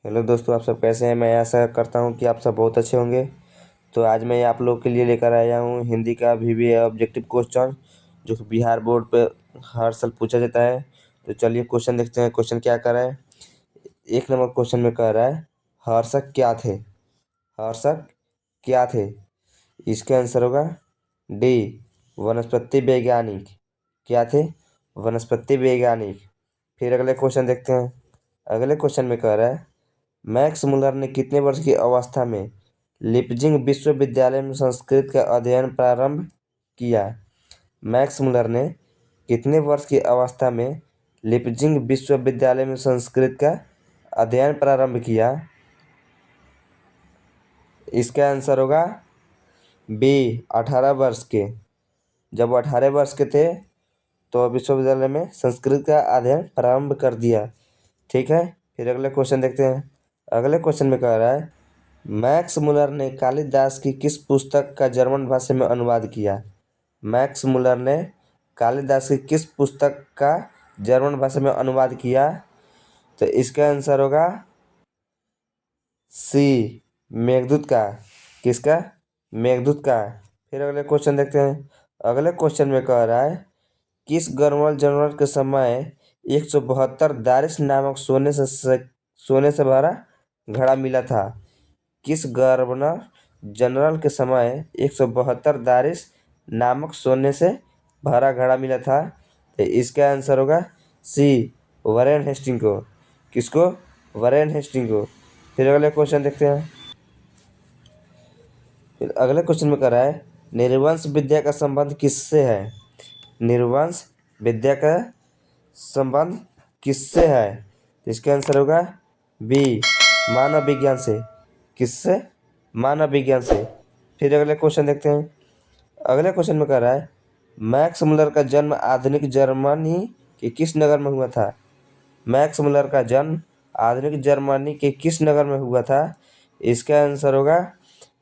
Hello दोस्तों, आप सब कैसे हैं। मैं आशा करता हूं कि आप सब बहुत अच्छे होंगे। तो आज मैं आप लोग के लिए लेकर आया हूं हिंदी का VBA ऑब्जेक्टिव क्वेश्चन, जो कि बिहार बोर्ड पे हर साल पूछा जाता है। तो चलिए क्वेश्चन देखते हैं। क्वेश्चन क्या कर रहा है। 1 नंबर क्वेश्चन में कह रहा है, हर्षक क्या थे। हर्षक क्या थे। इसका आंसर होगा डी, वनस्पति वैज्ञानिक। क्या थे, वनस्पति वैज्ञानिक। फिर अगले क्वेश्चन देखते हैं। अगले क्वेश्चन में कह रहा है, मैक्स मुलर ने कितने वर्ष की अवस्था में लिपजिंग विश्वविद्यालय में संस्कृत का अध्ययन प्रारंभ किया। मैक्स मुलर ने कितने वर्ष की अवस्था में लिपजिंग विश्वविद्यालय में संस्कृत का अध्ययन प्रारंभ किया। इसका आंसर होगा बी, 18 वर्ष के। जब वो 18 वर्ष के थे तो विश्वविद्यालय में संस्कृत का अध्ययन प्रारंभ कर दिया। ठीक है, फिर अगले क्वेश्चन देखते हैं। अगले क्वेश्चन में कह रहा है, मैक्स मुलर ने कालिदास की किस पुस्तक का जर्मन भाषा में अनुवाद किया। मैक्स मुलर ने कालिदास की किस पुस्तक का जर्मन भाषा में अनुवाद किया। तो इसका आंसर होगा सी, मेघदूत का। किसका, मेघदूत का। फिर अगले क्वेश्चन देखते हैं। अगले क्वेश्चन में कह रहा है, किस गवर्नर जनरल के समय 172 दारिश नामक सोने से भरा घड़ा मिला था। किस गवर्नर जनरल के समय 172 दारिश नामक सोने से भरा घड़ा मिला था। तो इसका आंसर होगा सी, वरेन हेस्टिंग को। किसको, वरेन हेस्टिंग को। फिर अगले क्वेश्चन देखते हैं। फिर अगले क्वेश्चन में कह रहा है, निर्वंश विद्या का संबंध किससे है। निर्वंश विद्या का संबंध किससे है। तो इसका आंसर होगा बी, मानव विज्ञान से। किससे, मानव विज्ञान से। फिर अगले क्वेश्चन देखते हैं। अगले क्वेश्चन में कह रहा है, मैक्स मुलर का जन्म आधुनिक जर्मनी के किस नगर में हुआ था। मैक्स मुलर का जन्म आधुनिक जर्मनी के किस नगर में हुआ था। इसका आंसर होगा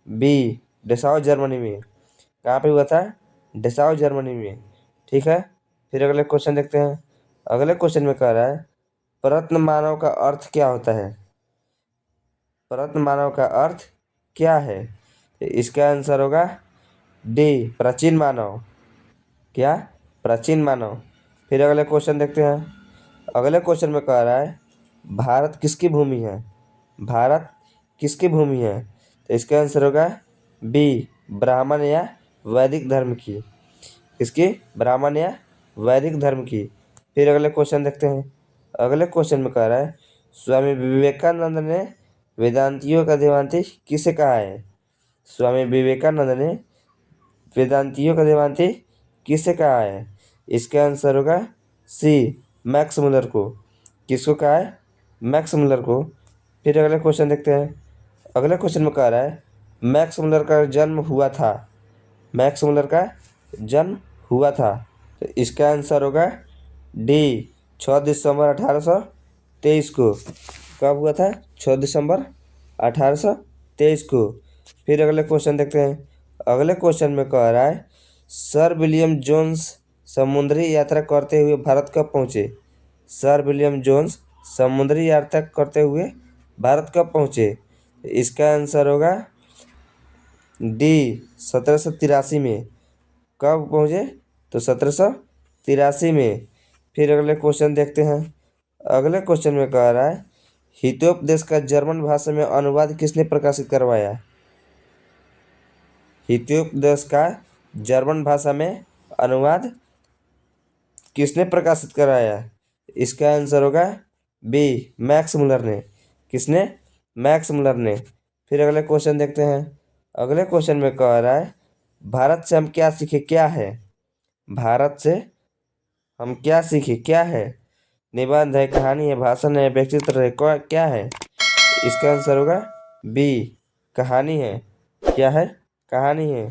बी, डेसाउ जर्मनी में। कहाँ पे हुआ था, डेसाउ जर्मनी में। ठीक है, फिर अगले क्वेश्चन देखते हैं। अगले क्वेश्चन में कह रहा है, प्रत्न मानव का अर्थ क्या होता है। प्रत्न मानव का अर्थ क्या है। तो इसका आंसर होगा डी, प्राचीन मानव। क्या, प्राचीन मानव। फिर अगले क्वेश्चन देखते हैं। अगले क्वेश्चन में कह रहा है, भारत किसकी भूमि है। भारत किसकी भूमि है। तो इसका आंसर होगा बी, ब्राह्मण या वैदिक धर्म की। किसकी, ब्राह्मण या वैदिक धर्म की। फिर अगले क्वेश्चन देखते हैं। अगले क्वेश्चन में कह रहा है, स्वामी विवेकानंद ने वेदांतियों का देवांती किसे कहा है। स्वामी विवेकानंद ने वेदांतियों का देवांती किसे कहा है। इसका आंसर होगा सी, मैक्स मुलर को। किसको कहा है, मैक्स मुलर को। फिर अगले क्वेश्चन देखते हैं। अगले क्वेश्चन में कह रहा है, मैक्स मुलर का जन्म हुआ था। मैक्स मुलर का जन्म हुआ था। तो इसका आंसर होगा डी, 6 दिसंबर 1823 को। कब हुआ था, 6 दिसंबर 1823 को। फिर अगले क्वेश्चन देखते हैं। अगले क्वेश्चन में कह रहा है, सर विलियम जोन्स समुद्री यात्रा करते हुए भारत कब पहुँचे। सर विलियम जोन्स समुद्री यात्रा करते हुए भारत कब पहुँचे। इसका आंसर होगा डी, 1783 में। कब पहुँचे, तो 1783 में। फिर अगले क्वेश्चन देखते हैं। अगले क्वेश्चन में कह रहा है, हितोपदेश का जर्मन भाषा में अनुवाद किसने प्रकाशित करवाया। हितोपदेश का जर्मन भाषा में अनुवाद किसने प्रकाशित कराया। इसका आंसर होगा बी, मैक्स मुलर ने। किसने, मैक्स मुलर ने। फिर अगले क्वेश्चन देखते हैं। अगले क्वेश्चन में कह रहा है, भारत से हम क्या सीखे, क्या है। भारत से हम क्या सीखे, क्या है। निबंध है, कहानी है, भाषण है, व्यक्तित्व है, क्या है। इसका आंसर होगा बी, कहानी है। क्या है, कहानी है।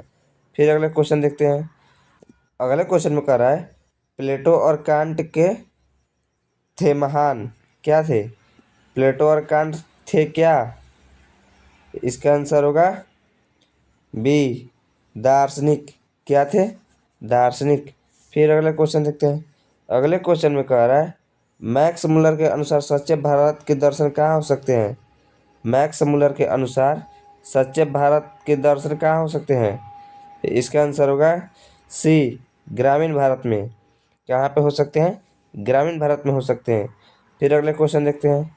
फिर अगले क्वेश्चन देखते हैं। अगले क्वेश्चन में कह रहा है, प्लेटो और कांट के थे महान, क्या थे। प्लेटो और कांट थे क्या। इसका आंसर होगा बी, दार्शनिक। क्या थे, दार्शनिक। फिर अगले क्वेश्चन देखते हैं। अगले क्वेश्चन में कह रहा है, मैक्स मुलर के अनुसार सच्चे भारत के दर्शन कहाँ हो सकते हैं। मैक्स मुलर के अनुसार सच्चे भारत के दर्शन कहाँ हो सकते हैं? इसका आंसर होगा सी, ग्रामीण भारत में। कहाँ पे हो सकते हैं? ग्रामीण भारत में हो सकते हैं। फिर अगले क्वेश्चन देखते हैं।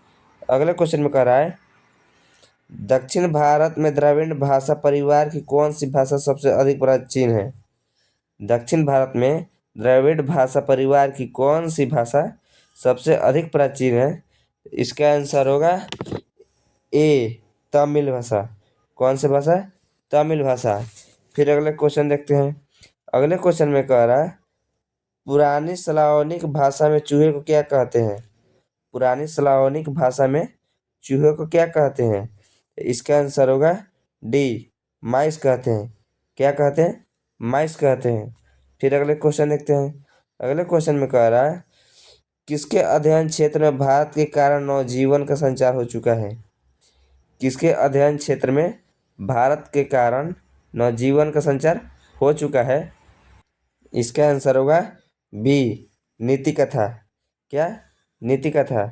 अगले क्वेश्चन में कह रहा है दक्षिण भारत में द्रविड़ भाषा परिवार की कौन सी भाषा सबसे अधिक प्राचीन है? दक्षिण भारत में द्रविड़ भाषा परिवार की कौन सी भाषा सबसे अधिक प्राचीन है? इसका आंसर होगा ए, तमिल भाषा। कौन सी भाषा? तमिल भाषा। फिर अगले क्वेश्चन देखते हैं। अगले क्वेश्चन में कह रहा है पुरानी स्लावोनिक भाषा में चूहे को क्या कहते हैं? पुरानी स्लावोनिक भाषा में चूहे को क्या कहते हैं? इसका आंसर होगा डी, माइस कहते हैं। क्या कहते हैं? माइस कहते हैं। फिर अगले क्वेश्चन देखते हैं। अगले क्वेश्चन में कह रहा है किसके अध्ययन क्षेत्र में भारत के कारण नवजीवन का संचार हो चुका है? किसके अध्ययन क्षेत्र में भारत के कारण नवजीवन का संचार हो चुका है? इसका आंसर होगा बी, नीति कथा। क्या? नीति कथा।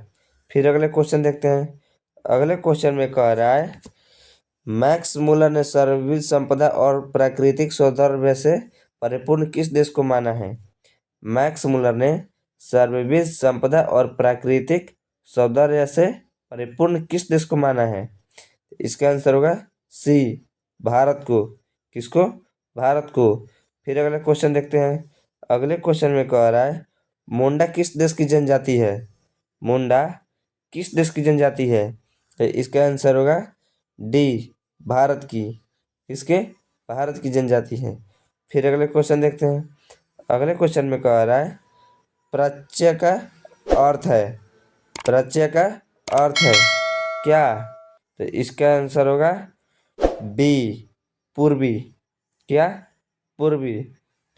फिर अगले क्वेश्चन देखते हैं। अगले क्वेश्चन में कह रहा है मैक्स मुलर ने सर्वभौम संपदा और प्राकृतिक सौंदर्य से परिपूर्ण किस देश को माना है? मैक्स मुलर ने सर्वभौम संपदा और प्राकृतिक सौंदर्य से परिपूर्ण किस देश को माना है? इसका आंसर होगा सी, भारत को। किसको? भारत को। फिर अगले क्वेश्चन देखते हैं। अगले क्वेश्चन में कह रहा है मुंडा किस देश की जनजाति है? मुंडा किस देश की जनजाति है? तो इसका आंसर होगा डी, भारत की। किसके? भारत की जनजाति है। फिर अगले क्वेश्चन देखते हैं। अगले क्वेश्चन में कह रहा है प्राच्य का अर्थ है। प्राच्य का अर्थ है क्या? तो इसका आंसर होगा बी, पूर्वी। क्या? पूर्वी।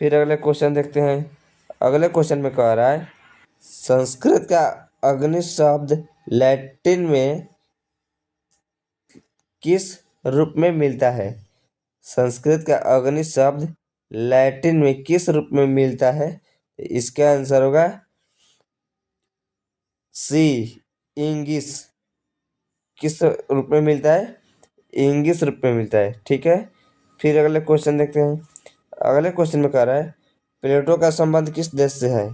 फिर अगले क्वेश्चन देखते हैं। अगले क्वेश्चन में कह रहा है संस्कृत का अग्नि शब्द लैटिन में किस रूप में मिलता है? संस्कृत का अग्नि शब्द लैटिन में किस रूप में मिलता है? इसका आंसर होगा सी, इंगिस। किस रूप में मिलता है? इंगिस रूप में मिलता है। ठीक है। फिर अगले क्वेश्चन देखते हैं। अगले क्वेश्चन में कह रहा है प्लेटो का संबंध किस देश से है?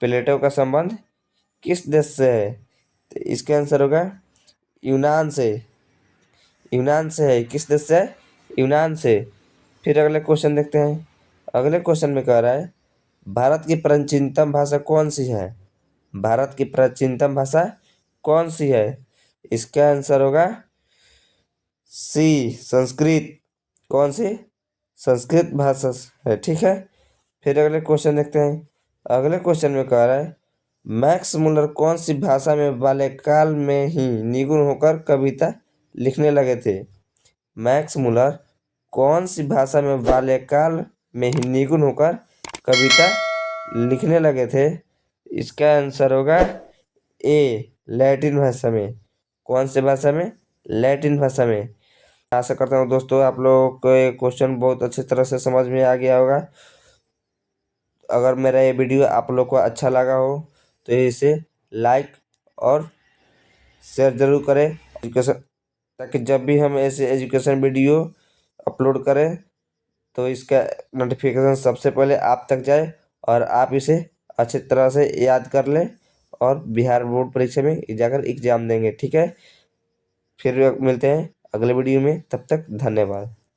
प्लेटो का संबंध किस देश से है? तो इसका आंसर होगा यूनान से। यूनान से है। किस देश से है? यूनान से। फिर अगले क्वेश्चन देखते हैं। अगले क्वेश्चन में कह रहा है भारत की प्राचीनतम भाषा कौन सी है? भारत की प्राचीनतम भाषा कौन सी है? इसका आंसर होगा सी, संस्कृत। कौन सी? संस्कृत भाषा है। ठीक है। फिर अगले क्वेश्चन देखते हैं। अगले क्वेश्चन में कह रहा है मैक्स मुलर कौन सी भाषा में बाल्यकाल में ही निपुण होकर कविता लिखने लगे थे? मैक्स मुलर कौन सी भाषा में बाल्यकाल में ही निपुण होकर कविता लिखने लगे थे? इसका आंसर होगा ए, लैटिन भाषा में। कौन से भाषा में? लैटिन भाषा में। आशा करता हूँ दोस्तों आप लोगों को ये क्वेश्चन बहुत अच्छी तरह से समझ में आ गया होगा। अगर मेरा ये वीडियो आप लोग को अच्छा लगा हो तो इसे लाइक और शेयर ज़रूर करें एजुकेशन, ताकि जब भी हम ऐसे एजुकेशन वीडियो अपलोड करें तो इसका नोटिफिकेशन सबसे पहले आप तक जाए और आप इसे अच्छी तरह से याद कर लें और बिहार बोर्ड परीक्षा में जाकर एग्ज़ाम देंगे। ठीक है। फिर मिलते हैं अगले वीडियो में। तब तक धन्यवाद।